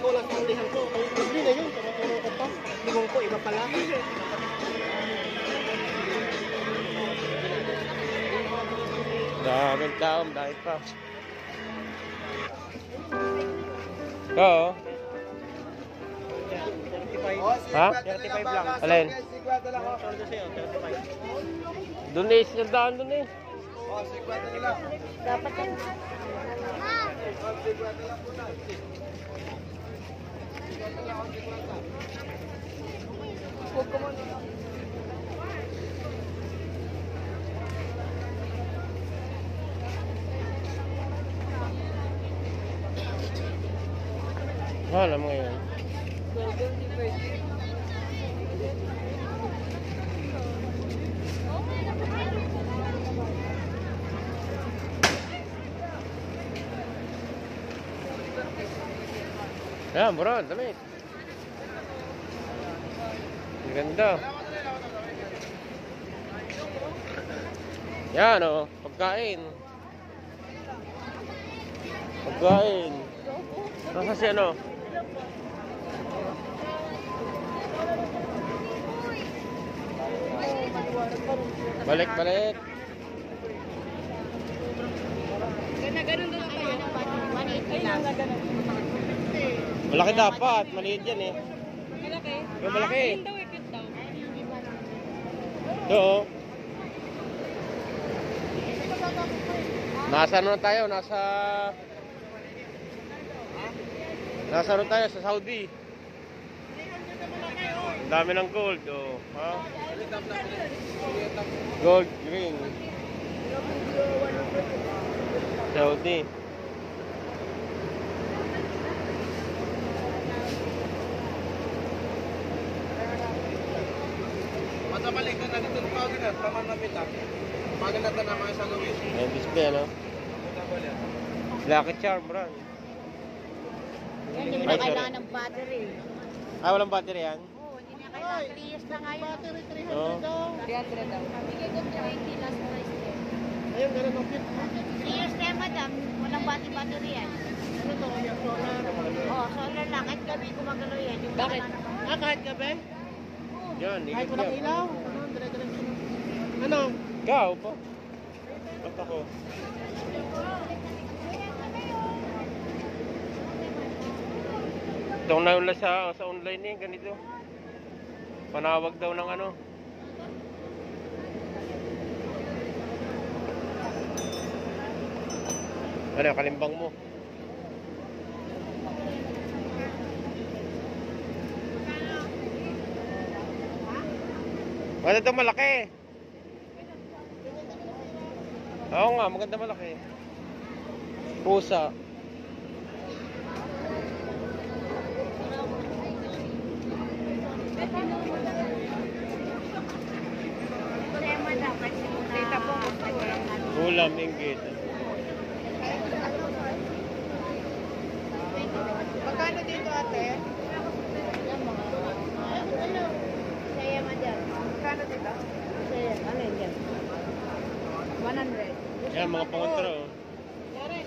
ikaw lang kaulihan ko. Hindi na yun, tumuturo ko pa. Tingong ko, iba pala. Daming tao, dahil pa. Oo. Ha? 35 lang. Alin? 50 lang ako. 35. Doon eh, sinadaan doon eh. Oh, 50 lang. Dapat yan. 50 lang po na. Huwag ko muna. Alam mo ngayon. Yan, bro, damit. Ang ganda. Yan, oh, pagkain. Pagkain. Nasa si ano? Balik, balik. Ganun doon kayo ng 180 lang. Malaki dapat, maliit yan eh. Malaki? Yung malaki. Yun daw, ipit daw. Ito oh. Nasa ano na tayo? Nasa ano tayo? Sa Saudi. Ang dami ng gold oh. Ha? Gold ring. Saudi. Matabalik na dito ng pagod at pamanapit ah. Maganda na mga sa Luis. Yung display ano? Lucky Charm brand. Yan, hindi mo na kailangan ng battery. Ah, walang battery yan? Oo, hindi na kailangan. 3 years na nga yun. Battery 300 Oo. daw. 300 daw. Bigay ko 20 last price din. Ayun, ganun ang fit. 3 years na yan, madam. Walang battery yan. Ano to? Yung solar. Oo, solar lang. Kahit gabi gumagalaw yan. Yung Bakit? Ah, kahit gabi? Yan, Kahit walang yan. ilaw? Ano? Dire-diretso. Ano? Ikaw po? Ba't ako? Itong naula sa online eh, ganito. Panawag daw ng ano. Ano, kalimbang mo. Ano ito malaki? Oo nga, maganda malaki. Pusa. Data po. Ulam, inggit. Magkano dito ate? Saya, madam. Magkano dito? Saya, ano yun dyan? 100. Yan, mga pangontra oh. Yari,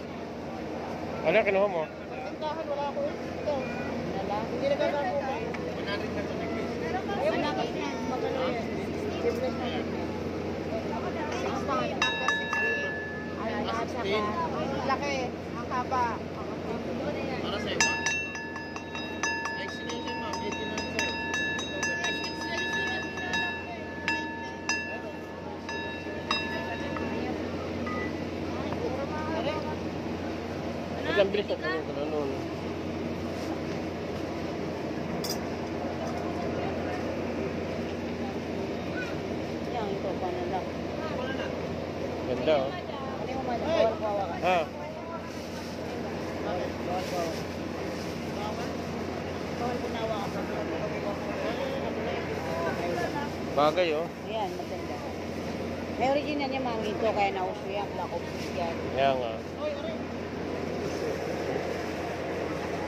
Ano, kinuha mo? tindahan wala ako ito. Dala. Hindi nagkakaroon ko. Ayun, malaki yan. Magalaw yan. Libre na yan. Ay, at saka. Laki, ang haba. Para sa'yo ba? Extension ma'am, 89 sa'yo. Ang bilis na ito noon. Yan, ito pa na lang. Ganda oh. Ano yung madam? Bawal bawa ka. Ha? Bawal bawa. Bawal punawa ka. Bagay oh. Ayan, maganda. May original niya mga ito, kaya nauso yan. Black Ops yan. Kaya nga.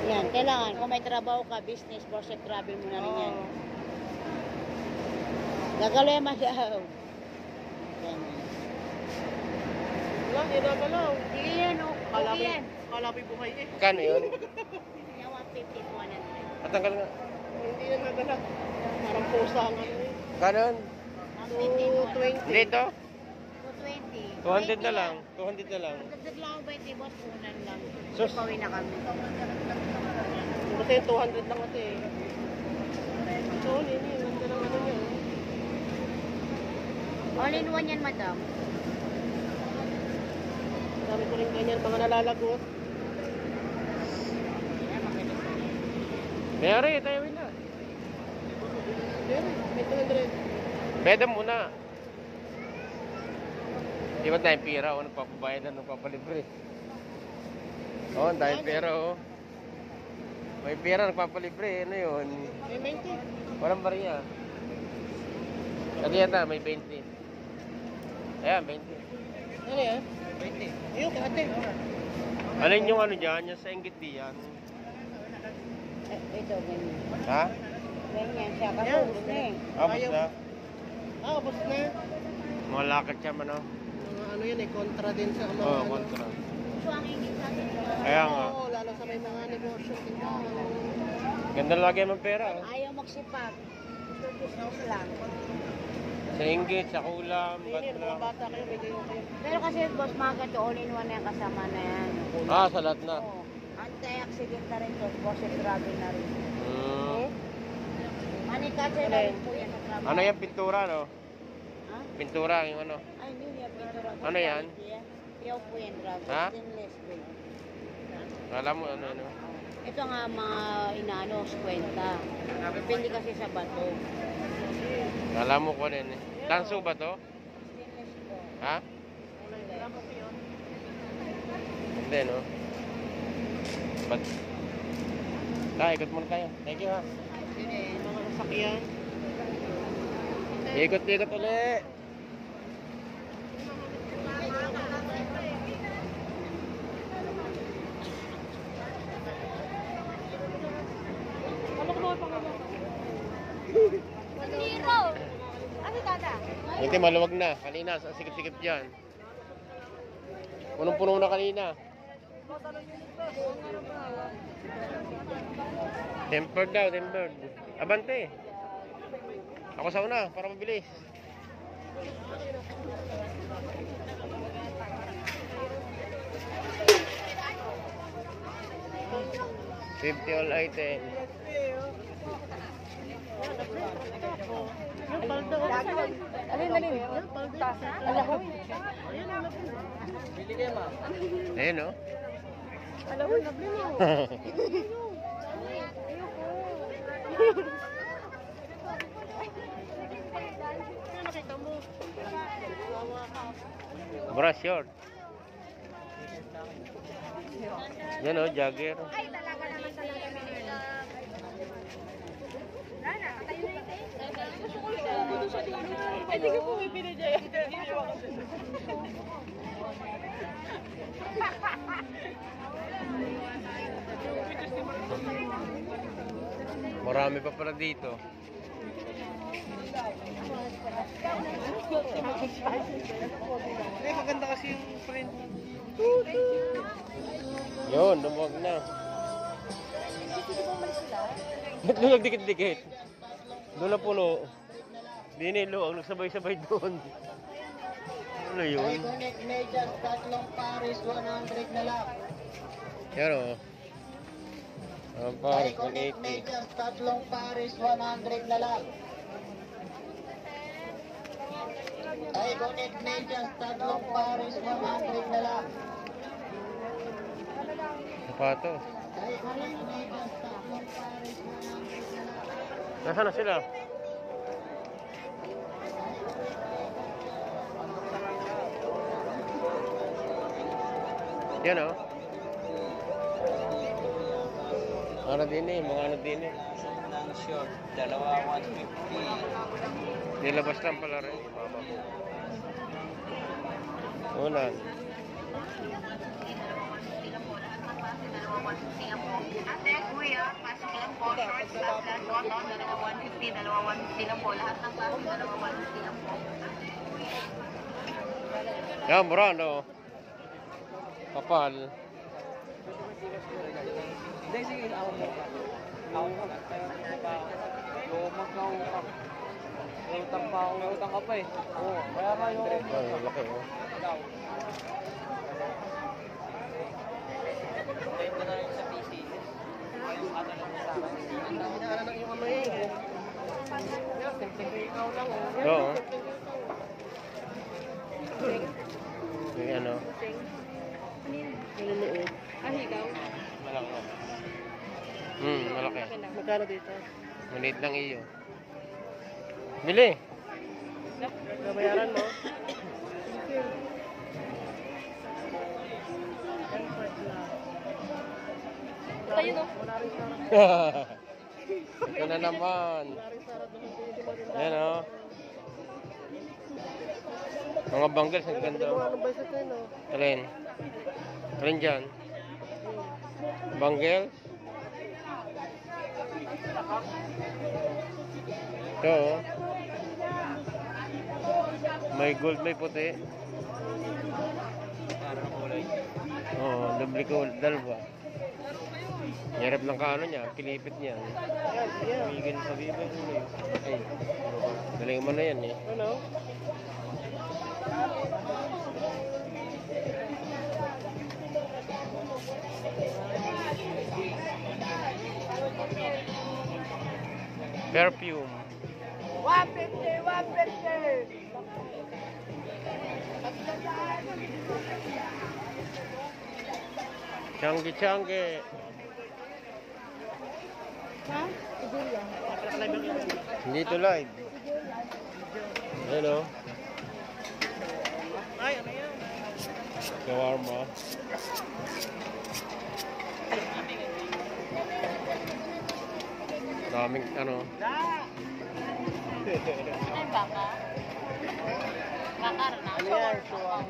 Yan, kailangan. Kung may trabaho ka, business, project, travel mo na rin yan. Gagalaw yan, madam. Yan. Wala, hinagalaw. Sige yan, okay yan. Kalabi buhay eh. Kano yun? Yan, 150 to 100. Patanggal nga. Hindi na nagana. Parang pusa ang ano eh. Kanon? 220. Hindi ito? 220. 200 na lang. 200 na lang. Dagdag lang ako 20 boss, unan lang. Sus. Pauwi na kami. Kasi 200 lang ito eh. So, nini, ganda ng ano niya. All in one yan, madam. Dami ko rin ganyan, mga nalalagot. Mayari, tayo na. Yan, may 200. Beda muna. Di ba tayong pera o nagpapabayad na nagpapalibre? Oo, tayong pera o. May pera nagpapalibre, ano yun? May 20. Walang bariya. Kasi yata, may 20. Ayan, 20. Ano yan? 20. Ayun, kahate. Alin yung ano dyan? Yung sa inggit diyan. Ito, ganyan. Ha? Ganyan siya. Kasi Yan. ubos na eh. Abos Ayaw. na. Ubos na. Mga lakad siya man o. Mga ano yan eh, kontra din sa mga Oo, ano. kontra. So, ang ingit natin. Kaya nga. Oo, lalo sa may mga negosyo. Ganda lagi ng pera. Oh. Ayaw magsipag. Ito business lang. Sa inggit, sa kulam, Hindi, mga batla. bata kayo, may gayon kayo. Pero kasi boss, mga ganito, all in one na yung kasama na yan. Ah, sa lahat na. Oo. Anti-accident na rin to. Boss, travel na rin. Hmm. Money catcher na rin po yan sa travel. Ano yung pintura, no? Ha? Pintura, yung ano. Ay, hindi yan. Pintura. Ano yan? Piyaw po yan, travel. Ha? Stainless po yan. Alam mo, ano, ano. Ito nga mga inaano, kwenta. Depende kasi sa bato. Alam mo ko rin eh. Tanso ba to? Stainless po. Ha? Hindi, no? Ba't? Ikot muna tayo. Thank you, ha? Mga sasakyan. Ikot-ikot ulit. Zero! Ano dada? Hindi, maluwag na. Kanina, ang sikip-sikip dyan. Punong-puno na kanina. Tempered daw, tempered. Abante. Ako sa una, para mabilis. $50 all item. Yung paldo. Alin? Yung paldo. Alahoy. Bili kayo, ma. Ayun, no? Alahoy na bili. Nakita mo. Bra short. Yan, no? Jagger. Ay, talaga naman talaga. Rana, katayo na ito. Gusto ko yung Hindi ko pumipili dyan. Marami pa pala dito. Maganda kasi yung print. Yun, lumuwag na. Ba't mo nagdikit-dikit? Doon na puno. Dinilo, ang nagsabay-sabay doon. Ano yun? Iconic Majors, tatlong Paris, 100 na lang. Yan o. Ang Paris, Iconic 180. Majors, tatlong Paris, 100 na lang. Iconic Majors, tatlong Paris, 100 na lang. Sapatos. Iconic Majors, tatlong Paris, 100 na lang. Nasaan na sila? Yan o. Ano din eh, mga ano din eh. Ng short, dalawa 150. Nilabas lang pala rin. Mama ko. Ulan. Ate, kuya, pasok lang po. Shorts, plus, dalawa 150, dalawa 150 lang po. Lahat ng klase, dalawa 150 lang po. Yan, mura no. Kapal. Hindi, sige, ako mo. Utang pa ako. May utang ka pa eh. Oo. Kaya nga yung... Ang laki, oh. Ito na yung sa PC. Yung ano lang sa akin. Hinahanan ng yung kamay eh. Yan, tingting ikaw lang oh. Oo. Yung ano. Maliliit. Malaki. Malaki. Magkano dito? Maliit lang iyo. Bili. Nabayaran mo? Tayo no? Wala rin sarap. Ito na naman. Wala rin sarap. Hindi mo rin Ayan, oh. Mga bangles, ang ganda. Ano Oh. ba isa tayo no? Alin? Alin dyan? Banggel? Ito, oh. May gold, may puti. Oo, doble ko, dalawa. Hirap lang ka ano niya, pilipit niya. Ayan, ayan. Bigyan sa biba yun. Ay, galing mo na yan eh. Ano? Perfume. 150! 150! Changi-changi. Hindi ito live. Ayan o. Ay, ano yan? Shawarma. Daming ano. Ay, baka. Baka rin Ano yan?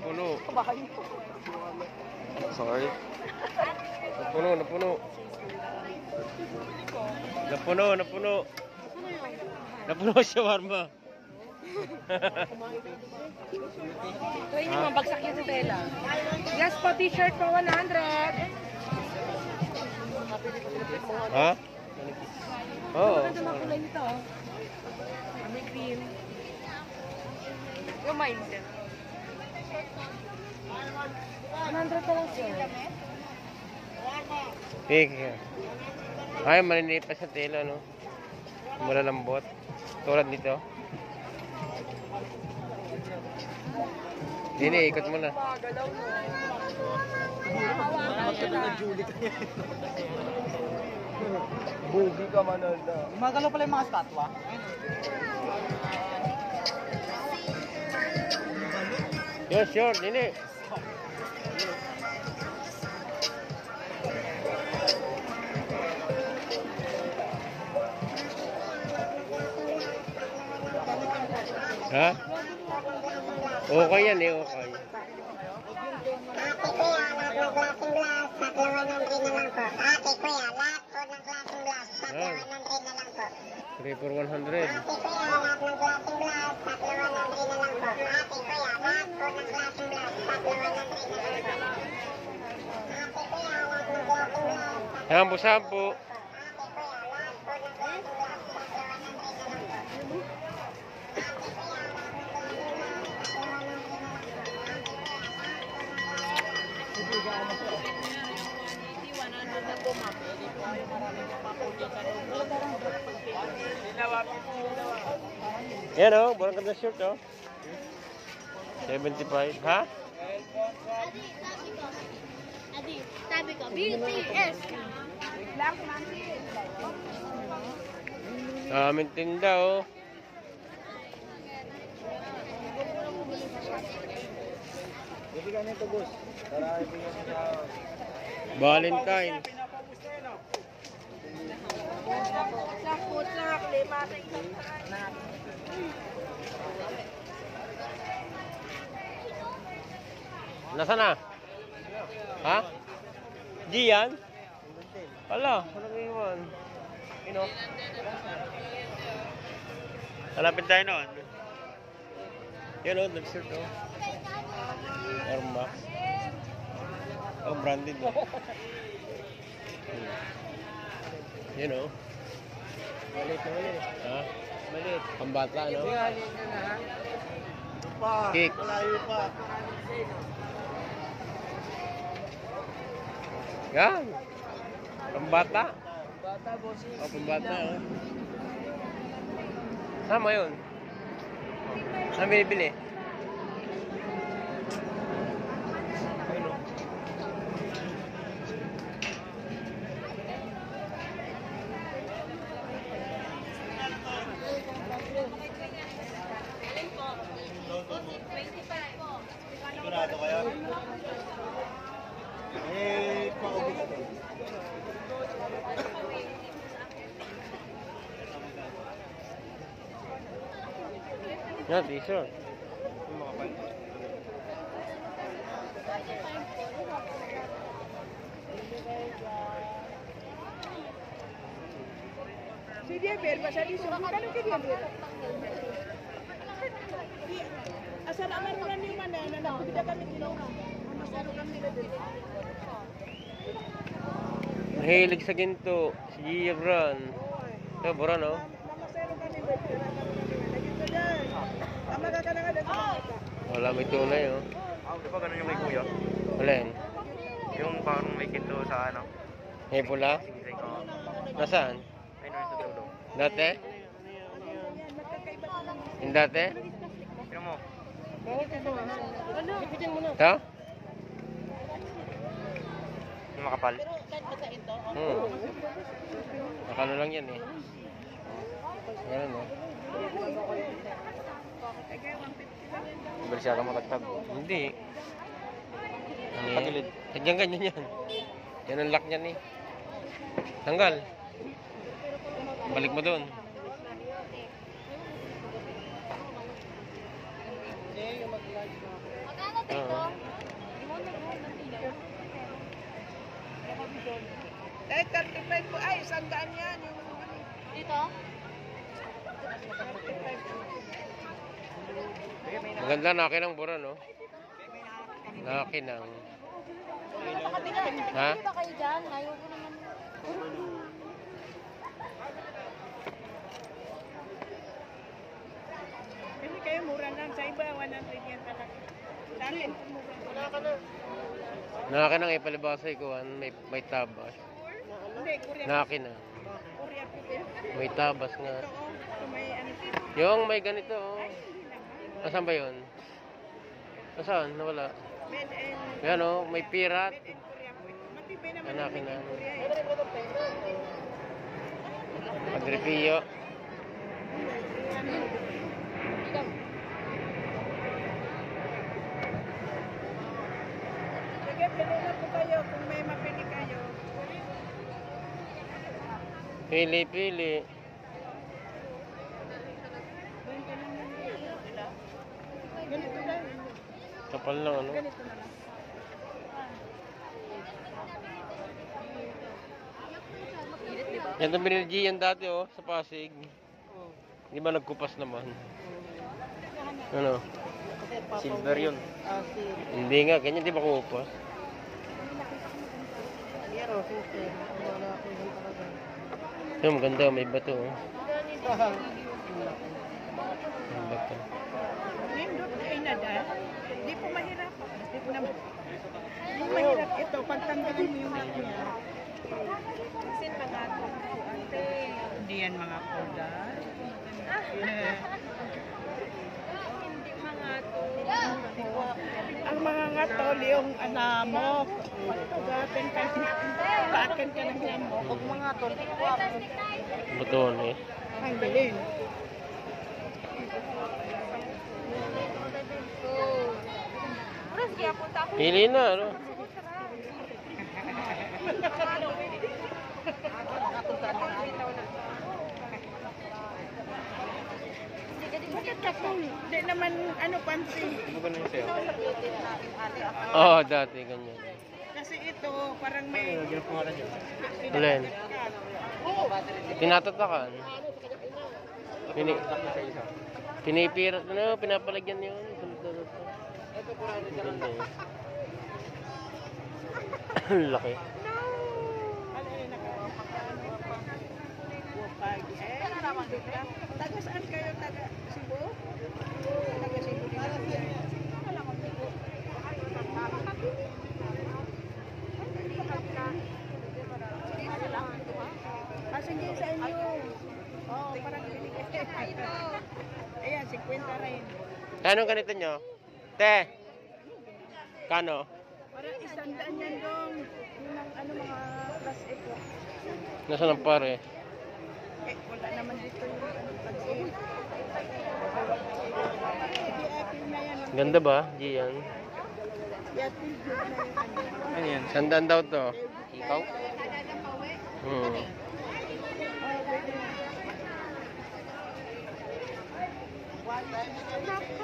Puno. Baka yun. Sorry. Napuno, napuno. Napuno, napuno. Napuno shawarma. So, yun yung mabagsak yun sa tela. Yes po, t-shirt po, 100. Ha? Oo. Maganda na kulay nito. Oh. May cream. Yung mindset. 100 na lang siya. Sige. Ay, maliliit pa sa tela, no? Malalambot. Tulad nito. Hindi, ikot mo na. Bugi ka, Manolda. Gumagalaw pala yung mga statwa. Yes, sure, hindi. Ha? Okay yan eh, okay. Ate kuya, lahat ng klaseng glass, tatlo 100 na lang po. Ate kuya, lahat po ng klaseng glass, tatlo 100 na lang po. 3 for 100. Ate kuya, lahat ng klaseng glass, tatlo 100 na lang po. Ate kuya, lahat po ng klaseng glass, tatlo 100 na lang po. Ate kuya, lahat ng klaseng glass, Sampo-sampo. ate kuya, lahat po ng klaseng glass, tatlo 100 na lang po. Yan o, buwan ka na shirt o. 75, ha? Adi, sabi ko, BTS ka. Aming tinda o. Bibigyan nito, boss. Para ibigyan mo sa... Valentine. Nasaan na? Ha? Diyan? Hala, walang iwan. Ino? Hanapin tayo noon. Yan o, nag-shirt o. Air Max. Oh, branded o. Yan o. Maliit na maliit. Ha? Maliit. Pambata, no? Maliit na ha? Cake. Malayo pa. Yan. Pambata. Bata, bossing. O, pambata, oh. Sama yun. Saan binibili? Ayun o. Sigurado kaya? Paubos ko. Yan, t-shirt. Si dia ber pasal di suruh kan ke dia ber. Asal amaruran ni mana nak kita kami di luar. Amaruran kami di. Mahilig sa ginto. Si Gia Bran. Ito, Bran, oh. Amaruran kami ber. Lagi tu dah. Ama kadang ada tu. Wala, may tunay, oh. Di ba ganun yung may kuya? Wala yan. Yung parang may kinto sa ano? May pula? Singsing ko. Nasaan? Ayun na sa dulo. Dati? Yung dati? Sino mo? Bawal ka ito. Ano? Ipitin mo na. Ito? Yung makapal? Nakano lang yan, eh. Ganun, oh. Bersyado matagtag. Hindi. Ano yan? Pagilid. Ganyan yan. Yan ang lock niyan, eh. Tanggal. Balik mo doon. Oo. Eh 35 po ay 100 yan yung dito. Maganda na akin ang bura, no? Na akin ang... Ha? Hindi ba kayo dyan? Ayaw ko naman. Kasi kayo mura lang sa iba 100 yan talaga. Sa akin mura. Wala ka na. Na akin ang ipalibasay ko, may tabas. Hindi, Korea. Na akin ang... Korea po yan. May tabas nga. Ito may ano. Yung may ganito, oh. Nasaan ba yun? Nasaan? Nawala. Made in Yan, oh. May pirat. Made in Korea po. Matibay naman Ano akin made in ang... Korea. eh. Padripillo. Sige, pili na po kayo kung may mapili kayo. Pili. Ganito lang. Kapal lang, ano? Ganito na lang. Yan ang binili yan dati, oh. Sa Pasig. Di ba nagkupas naman? Ano? Silver yun. Hindi nga, ganyan di ba kupas? Pero, sister. Wala ako yung talaga. Yung maganda, may bato, oh. May bato. Nindot ay nadal. Di po mahirap. Di po naman. Di mahirap ito. Pagtanggalin mo yung lock niya. Kasi mga ate. Hindi yan mga kulay. Hindi mga to. Ang mga ngatol yung anamok. Pagkatin ka. Paakin ka ng lamok. Huwag mga tol. Bato, eh. Ang galing. Pili na, ano? Bakit ka po? Hindi naman ano pansin. Ano ba ganun sa'yo? Oo, oh, dati, ganyan. Kasi ito parang may Ginap ko nga lang yun. Ulen. Tinatatakan. Pinipirat, ano, pinapalagyan yun. Sunod-sunod. Ganda yun. Ang laki. ano yun naka. Wapag. sige sa inyo. Oo, parang binigay. Ayan, 50 rin. Kano ganito nyo? Te! Kano? Parang 100 yan dong. Yung ano mga class A po. Nasaan ang pare? Eh, wala naman dito yung ano class A. Sige, apil na yan. Ganda ba? Gian. Yapil na yung ano. Ano yan? Sandaan daw to. Ikaw?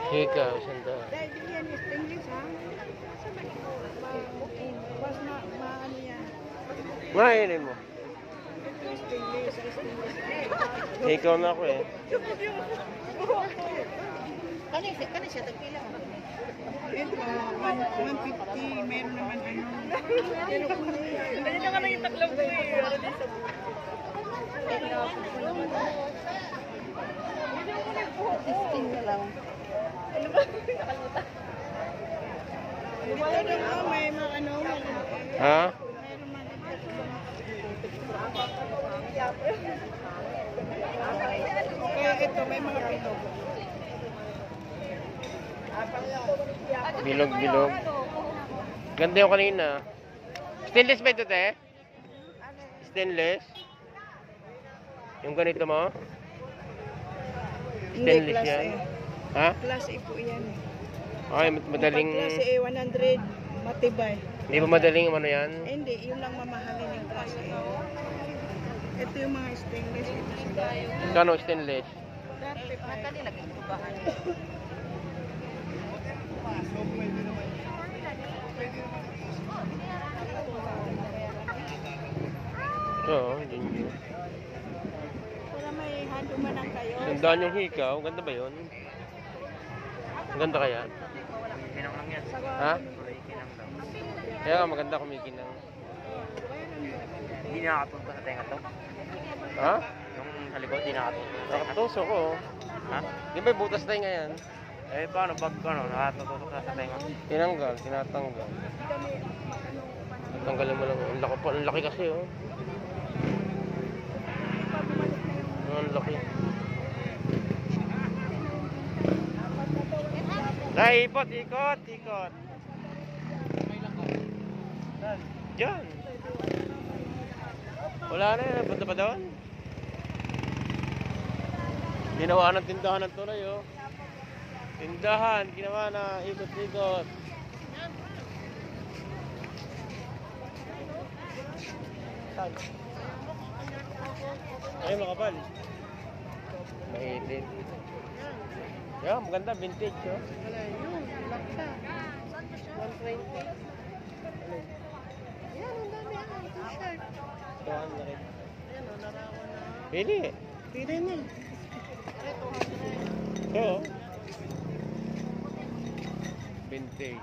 Ikaw, sandaan. Dahil din yan is English ha. Mas ano yan. Mainin mo. Ito is English. Ikaw na ako eh. Kani siya tagpila mo. Ito, 150. Meron naman ano. Pero kung hindi na ka naging taklang ko eh. Testing na lang. Ito lang oh, may mga ano. Ha? Meron mga kaya ito, may mga pilog. Bilog-bilog. Ganda yung kanina. Stainless ba ito, te? Stainless? Yung ganito mo? Hindi, Stainless class yan? A. Ha? Class A po yan. Okay, madaling... Pag class A, 100, matibay. Hindi ba madaling ano yan? Eh, hindi, yun lang mamahalin yung class A. Ito yung mga stainless. Ito sila. Kano stainless? 35. Oo, yun yun. Para may handumanan kayo. Sandaan yung hikaw. Ganda ba yun? Ganda kaya? Ha? Kaya nga maganda kumikinang. Hindi nakakatunto sa tenga to. Ha? Yung sa likod, hindi nakakatunto. Nakatuso ko. Ha? Di ba butas tayo ngayon? Eh, paano pag ano, nakakatunto sa tenga? Tinanggal, tinatanggal. Tanggalin mo lang. Ang laki kasi oh. Ang laki. Ay, ikot. Diyan. Wala na yan. Punta pa doon. Ginawa ng tindahan ng tulay oh. Tindahan, ginawa na. Ikot. Ay, makapal. Mahitin. Yan, maganda, vintage, oh. Wala yun. Laksa. 120. Yan, ang dami yan. T-shirt. Tuhan na rin. Ayan, o, larawan na. Pili. Pili na. Ay, 200. Ito, oh. Vintage.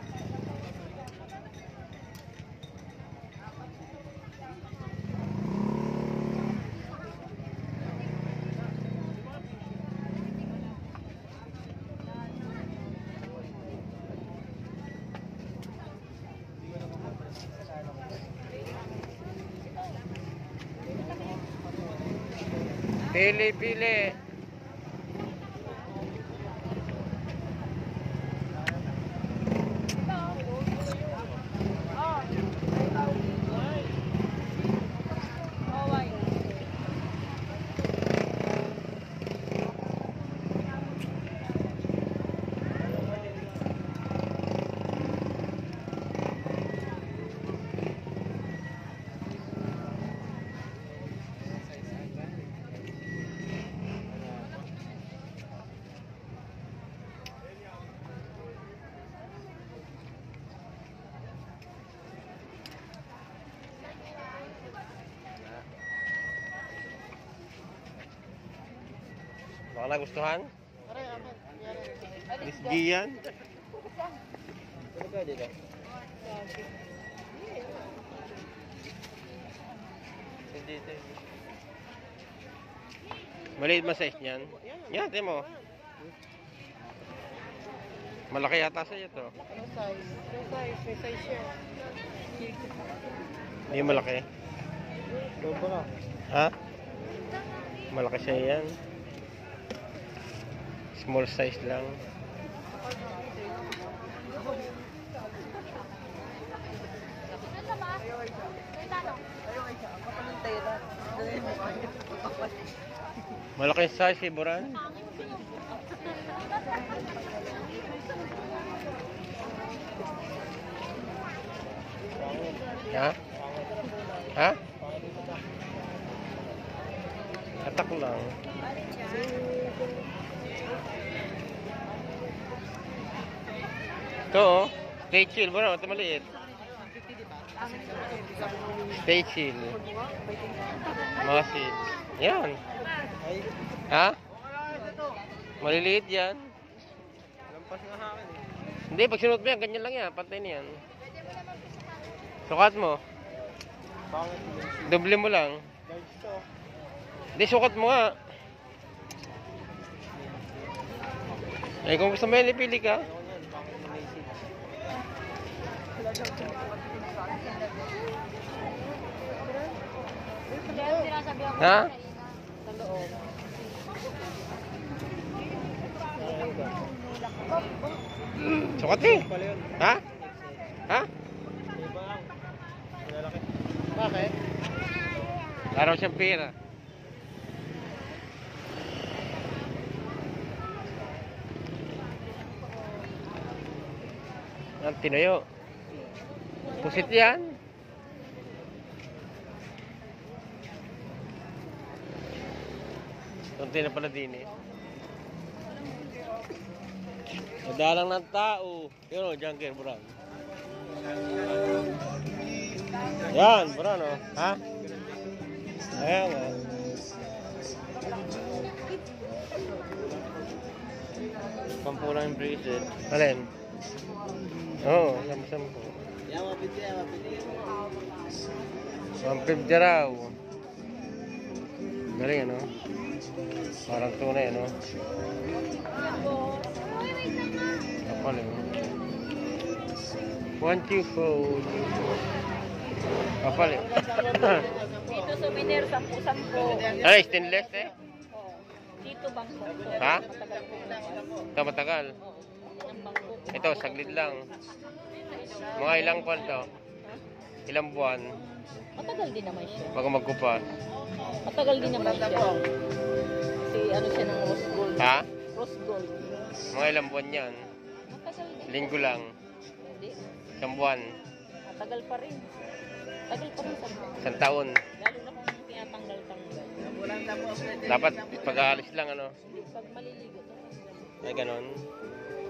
Pili. Baka nagustuhan? Aray, amen. Miss Gian? Ano ka dito? Dito. Maliit ba size niyan? Yan, tingnan mo. Malaki yata sa iyo to. Anong size? Anong size? May size siya. Hindi malaki. Sobra. Ha? Malaki siya yan. Small size lang. Malaki size si Buran. Ha? Ha? Atak lang. Ito oh. Stay chill. Buran, ito maliit. Stay chill. Masid. Yan. Ha? Maliliit yan. Hindi, pag sinuot mo yan, ganyan lang yan. Pantay na yan. Sukat mo. Doble mo lang. Hindi, sukat mo nga. Eh, kung gusto mo yan, ipili ka. Ha? Sukat eh. Ha? Ha? Bakit? Araw siyang pera. Ang tinayo. Pusit yan. Tunti na pala din eh. Madalang ng tao. Yun o, Junker, Buran. Yan, Buran o. Ha? Ayan o. Pampulang yung bracelet. Alin? Oo, sampo-sampo. Yan, mapiti, mapiti. 150 raw. Galing ano? Parang tunay ano? Kapal eh. 124. Kapal eh. Dito souvenir, 10-10. Ay, stainless eh? Dito bangko. Ha? Matagal po na. Ito matagal. Ang bangko. Ito, saglit lang. Mga ilang kwan to? Ilang buwan? Matagal din naman siya. Bago magkupas. Matagal din naman siya. Kasi ano siya ng rose gold. Ha? Rose gold. Mga ilang buwan yan? Matagal din. Linggo lang. Hindi. Isang buwan. Matagal pa rin. Tagal pa rin sa buwan. Isang taon. Lalo na kung tinatanggal-tanggal. Dapat pag-aalis lang ano? Hindi, pag maliligo. Ay ganon.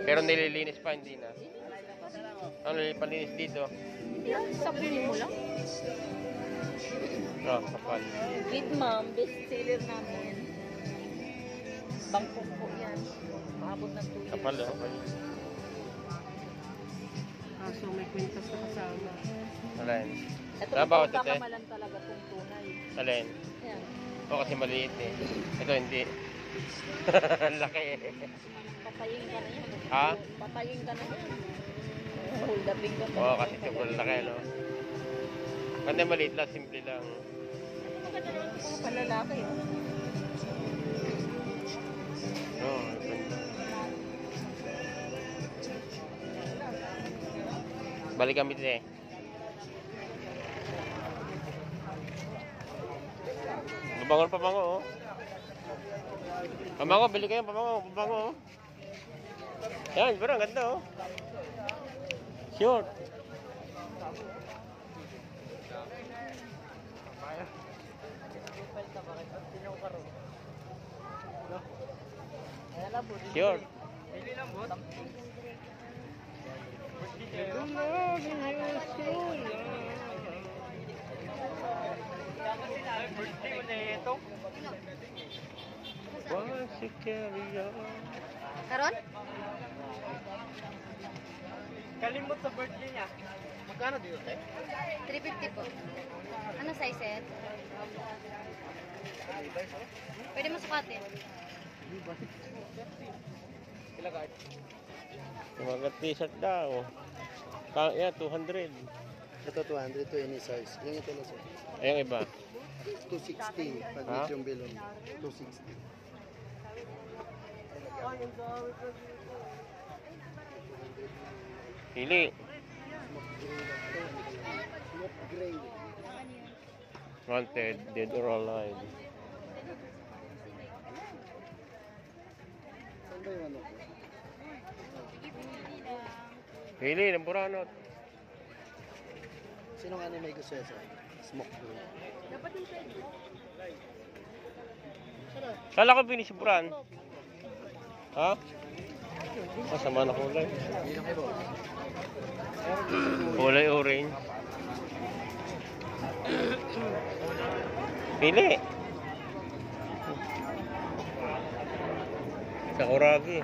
Pero nililinis pa, hindi na. Ano palinis dito? Sabunin mo lang. Oh, kapal. With mom, best seller namin. Bangkok po yan. Maabot ng 2 years. Kapal oh. So may kwintas na kasama. Alin? Ito Nabawas ito ate? kakamalan talaga kung tunay. Alin? Yan. O kasi maliit eh. Ito hindi. Laki eh. Patayin ka na yan. Ha? Patayin ka na yan. Hold upin ka pa. Oo, kasi sobrang laki no. Kasi maliit lang, simple lang. Maganda naman ito mga palalaki. Oh. Oo, ganda. Balik kami din eh. Pabango oh. Pabango, bili kayo pabango oh. Yan, parang ganda oh. Short. Short. Karon? Kalimot sa birthday niya. Magkano dito tayo? 350 po. Ano size set? Pwede mo sukatin. Mga t-shirt daw. Yan, 200. Ito 200 to any size. Yung ito na sir. Ayun iba. 260 pag Ha? medium below. 260. Pili. Smoke gray. Wanted, dead or alive. Saan ba yung ano? Pili, ng buranot. Sinong ano may gusto yun, sir? Smoke gray. Kala ko binisuburan. Ha? Masama na kulay. Kulay orange. Pili. Sakuragi.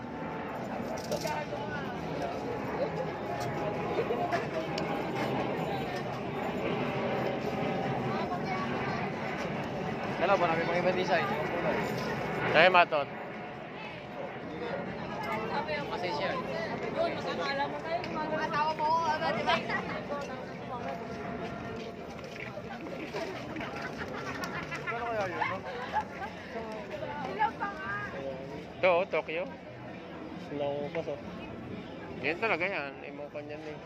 Dalaw ba namin mga ibang design? Ay, matot. Pasensya. Asawa mo, di ba? Ito, oh, Tokyo. Sinaw pa so. Yan talaga yan. Imaw ka niyan eh.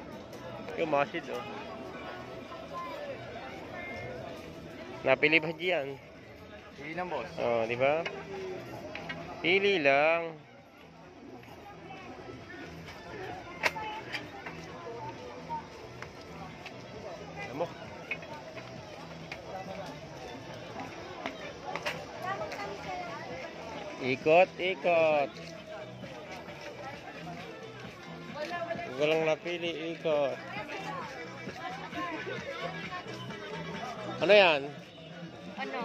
Yung masid oh. Napili ba diyan? Hindi lang, boss. Oh, di ba? Pili lang. Amo. Ikot, ikot. Walang napili, ikot. Ano yan? Ano?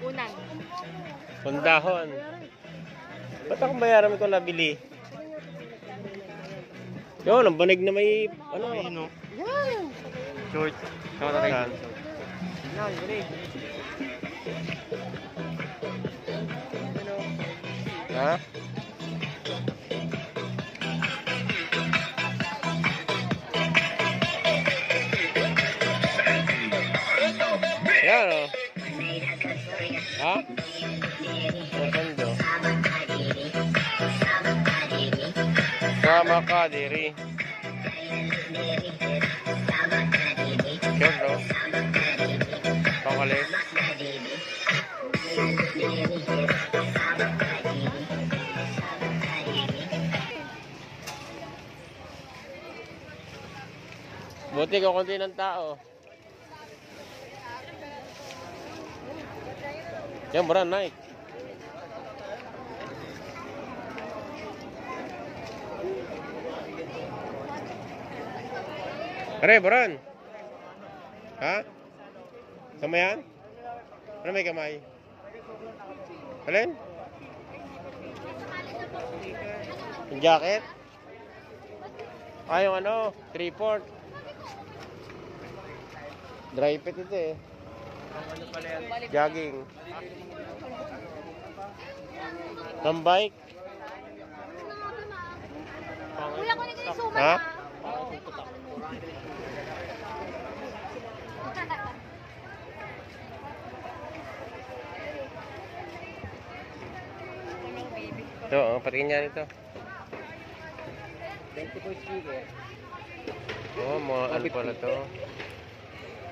Unan. Pundahon. Ba't akong bayaran ko nabili? Yun, ang banig na may, ano, Ano? Short. Short na Saan? Ha? Yan o. Ha? Masando. Sama ka diri. Short o. Pangalit. Buti ko konti ng tao. Yan, brand Nike. Pare, brand. Ha? Sama yan? Ano may kamay? Alin? Yung jacket? Ah, yung ano? 3/4. Dry fit ito eh. Jogging. Pang-bike. Kuya ko nito yung suman Ha? Ito, oh, patingin niya nito. 24 sticker. Oh, mga ano pala to.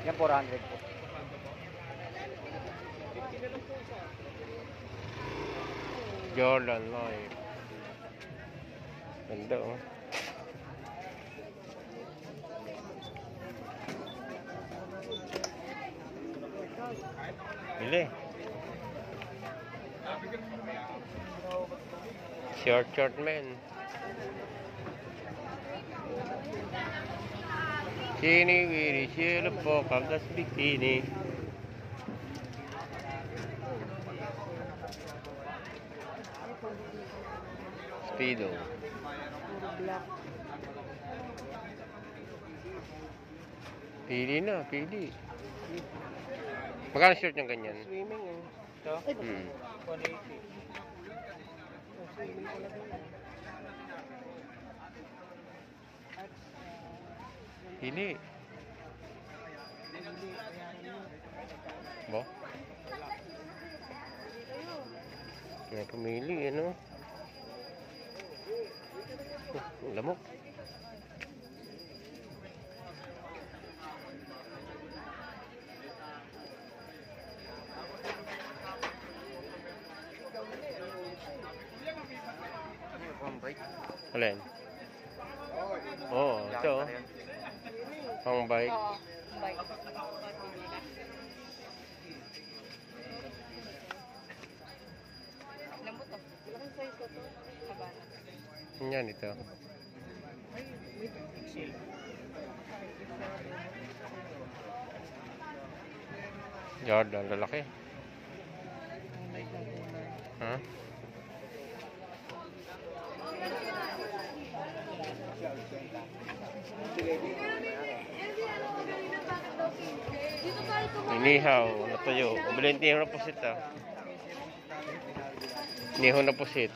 Yan, 400 po. Jordan Life. Ganda oh. Bili. Short man. Sini wiri sila po kagas bikini. Speedo. Pili na, pili. Magkano shirt yung ganyan? Swimming eh. Ito? Hmm. 180. Pili. Ba? Kaya pumili, ano? Lamok. Alin? Oo, ito. Pang bike. Oo, bike. Lambot to. Ilang size ko to? Habana. Yan, ito. Jordan, lalaki. Ha? Inihaw, natuyo. Ubilin tihon na pusit ah. Nihon na pusit.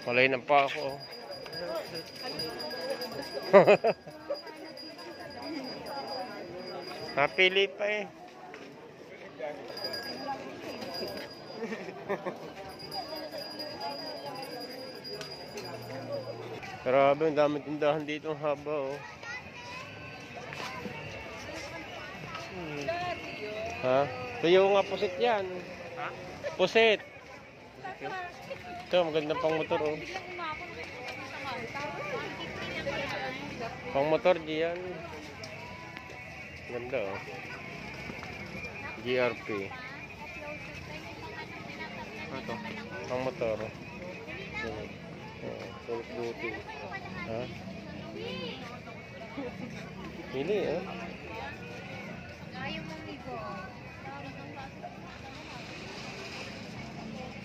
Malay na pa ako. Napili pa eh. Grabe, ang dami tindahan dito, ang haba oh. Ha? Tuyo nga pusit yan. Pusit. Ito, magandang pang motor oh. Pang motor diyan. Ganda oh. GRP. Ito. Pang motor. Call of Duty. Ha? Pili eh.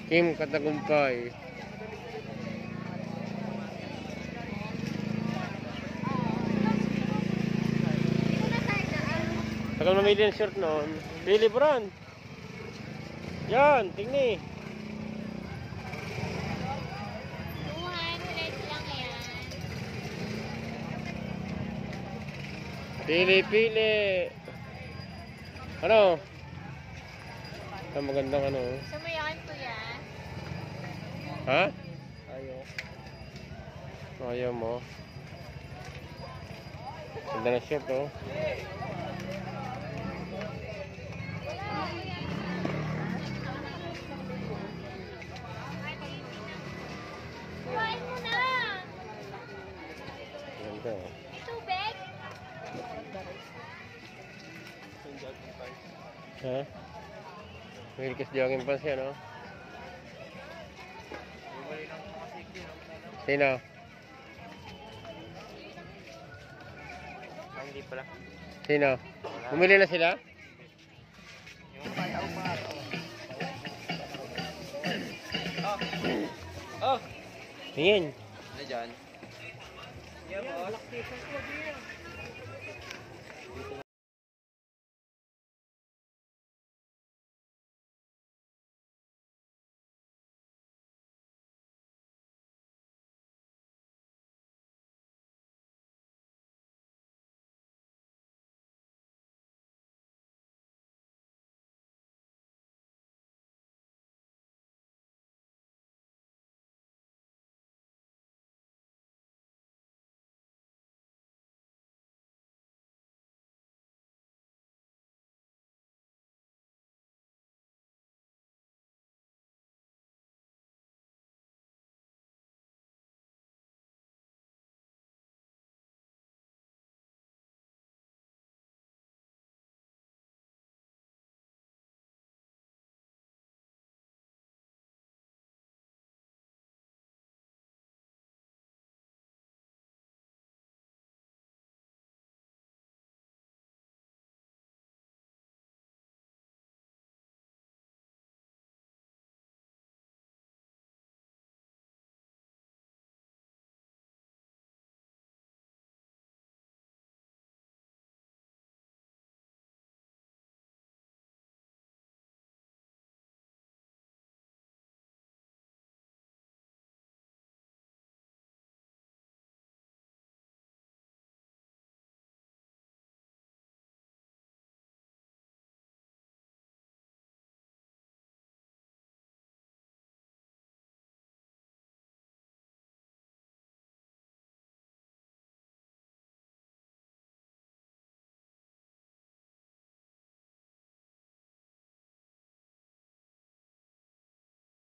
Kim Katagumpay. Tagal mamili ng shirt noon. Pili brand. Yan, tingni. 200 lang yan. Pili. Ano? Ang magandang ano. Sumayakan ko yan. Ha? Ayaw mo. Ganda na shirt oh. Kuhain mo na! Ganda oh. Tubig? Ha? Wilkes jogging pants yan oh. Sino? Hindi pala. Sino? Bumili na sila? Oh! Tingin. Ano dyan? Black t-shirt ko din.